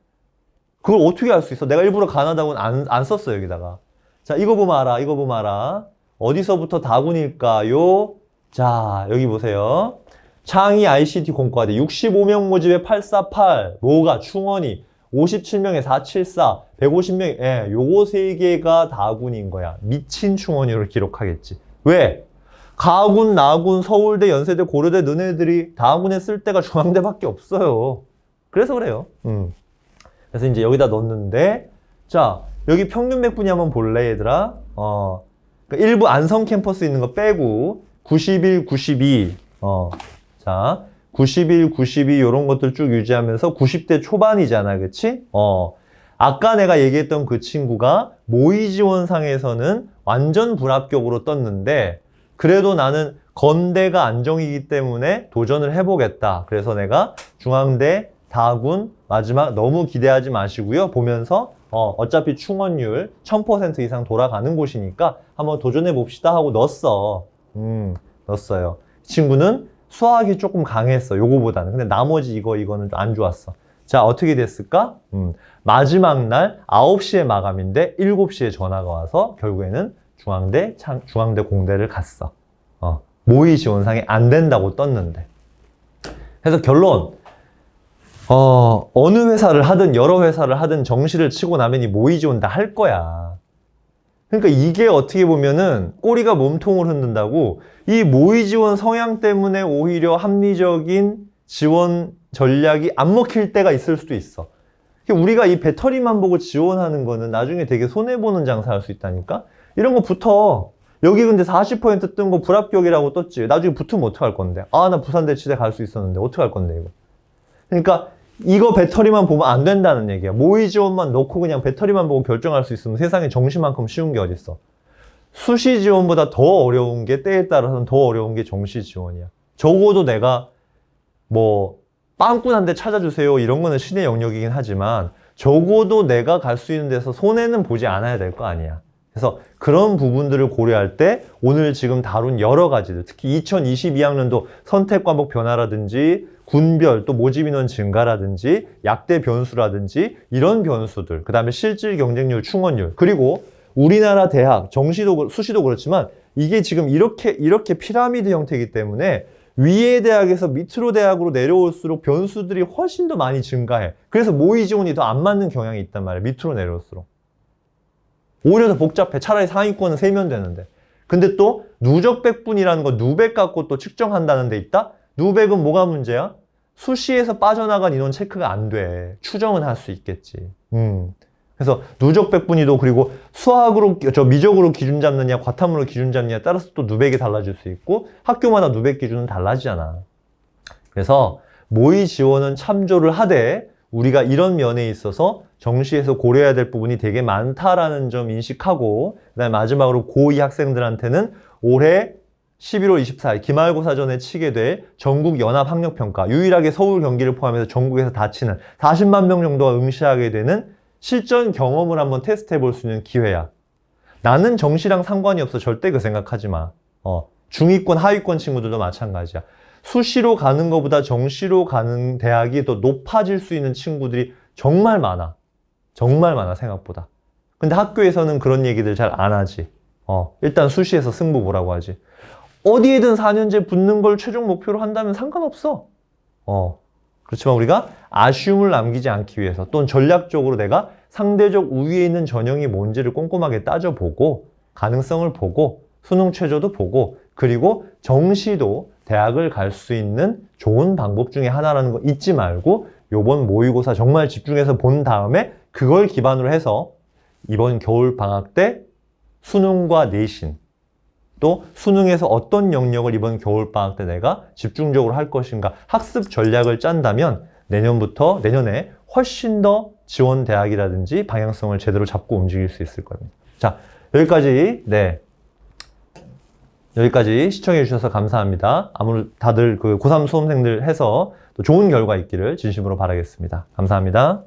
그걸 어떻게 알 수 있어? 내가 일부러 가나다고는 안 썼어, 여기다가. 자, 이거 보면 알아. 이거 보면 알아. 어디서부터 다군일까요? 자, 여기 보세요. 창의 ICT 공과대 65명 모집에 848. 뭐가? 충원이 57명에 474. 150명. 예, 요거 세 개가 다군인 거야. 미친 충원이를 기록하겠지. 왜? 가군, 나군, 서울대, 연세대, 고려대 너네들이 다군에 쓸 데가 중앙대밖에 없어요. 그래서 그래요. 그래서 이제 여기다 넣었는데 자, 여기 평균 백분위 한번 볼래, 얘들아? 그러니까 일부 안성 캠퍼스 있는 거 빼고 91, 92, 자, 91, 92 이런 것들 쭉 유지하면서 90대 초반이잖아, 그치? 아까 내가 얘기했던 그 친구가 모의 지원상에서는 완전 불합격으로 떴는데 그래도 나는 건대가 안정이기 때문에 도전을 해보겠다. 그래서 내가 중앙대, 다군, 마지막 너무 기대하지 마시고요. 보면서 어차피 충원율 1000% 이상 돌아가는 곳이니까 한번 도전해 봅시다 하고 넣었어. 넣었어요. 이 친구는 수학이 조금 강했어. 요거보다는. 근데 나머지 이거는 좀 안 좋았어. 자, 어떻게 됐을까? 마지막 날 9시에 마감인데 7시에 전화가 와서 결국에는 중앙대 공대를 갔어. 모의 지원상이 안 된다고 떴는데. 그래서 결론. 어느 회사를 하든 여러 회사를 하든 정시를 치고 나면 이 모의 지원 다 할 거야. 그러니까 이게 어떻게 보면은 꼬리가 몸통을 흔든다고 이 모의 지원 성향 때문에 오히려 합리적인 지원 전략이 안 먹힐 때가 있을 수도 있어. 우리가 이 배터리만 보고 지원하는 거는 나중에 되게 손해보는 장사할 수 있다니까? 이런 거 붙어. 여기 근데 40% 뜬 거 불합격이라고 떴지. 나중에 붙으면 어떡할 건데? 아, 나 부산대치대 갈 수 있었는데 어떡할 건데, 이거. 그러니까 이거 배터리만 보면 안 된다는 얘기야. 모의 지원만 넣고 그냥 배터리만 보고 결정할 수 있으면 세상에 정시만큼 쉬운 게 어딨어. 수시 지원보다 더 어려운 게 때에 따라서는 더 어려운 게 정시 지원이야. 적어도 내가 뭐 빵꾼 한 대 찾아주세요 이런 거는 신의 영역이긴 하지만 적어도 내가 갈 수 있는 데서 손해는 보지 않아야 될 거 아니야. 그래서 그런 부분들을 고려할 때 오늘 지금 다룬 여러 가지들, 특히 2022학년도 선택 과목 변화라든지 군별 또 모집 인원 증가라든지 약대 변수라든지 이런 변수들, 그 다음에 실질 경쟁률, 충원율, 그리고 우리나라 대학 정시도 수시도 그렇지만 이게 지금 이렇게 피라미드 형태이기 때문에 위의 대학에서 밑으로 대학으로 내려올수록 변수들이 훨씬 더 많이 증가해. 그래서 모의 지원이 더 안 맞는 경향이 있단 말이야. 밑으로 내려올수록. 오히려 더 복잡해. 차라리 상위권은 세면 되는데. 근데 또 누적 백분이라는 거 누백 갖고 또 측정한다는 데 있다? 누백은 뭐가 문제야? 수시에서 빠져나간 인원 체크가 안 돼. 추정은 할 수 있겠지. 그래서 누적 백분위도 그리고 수학으로 미적으로 기준 잡느냐 과탐으로 기준 잡느냐에 따라서 또 누백이 달라질 수 있고 학교마다 누백 기준은 달라지잖아. 그래서 모의 지원은 참조를 하되 우리가 이런 면에 있어서 정시에서 고려해야 될 부분이 되게 많다라는 점 인식하고 그다음에 마지막으로 고2 학생들한테는 올해 11월 24일 기말고사 전에 치게 될 전국 연합학력평가, 유일하게 서울 경기를 포함해서 전국에서 다 치는 40만 명 정도가 응시하게 되는 실전 경험을 한번 테스트 해볼 수 있는 기회야. 나는 정시랑 상관이 없어. 절대 그 생각하지 마. 중위권, 하위권 친구들도 마찬가지야. 수시로 가는 것보다 정시로 가는 대학이 더 높아질 수 있는 친구들이 정말 많아. 정말 많아, 생각보다. 근데 학교에서는 그런 얘기들 잘 안 하지. 일단 수시에서 승부 보라고 하지. 어디에든 4년제 붙는 걸 최종 목표로 한다면 상관없어. 그렇지만 우리가 아쉬움을 남기지 않기 위해서 또는 전략적으로 내가 상대적 우위에 있는 전형이 뭔지를 꼼꼼하게 따져보고 가능성을 보고 수능 최저도 보고 그리고 정시도 대학을 갈 수 있는 좋은 방법 중에 하나라는 거 잊지 말고 요번 모의고사 정말 집중해서 본 다음에 그걸 기반으로 해서 이번 겨울 방학 때 수능과 내신 또 수능에서 어떤 영역을 이번 겨울방학 때 내가 집중적으로 할 것인가 학습 전략을 짠다면 내년에 훨씬 더 지원 대학이라든지 방향성을 제대로 잡고 움직일 수 있을 겁니다. 자, 여기까지 시청해 주셔서 감사합니다. 아무래도 다들 그 고3 수험생들 해서 또 좋은 결과 있기를 진심으로 바라겠습니다. 감사합니다.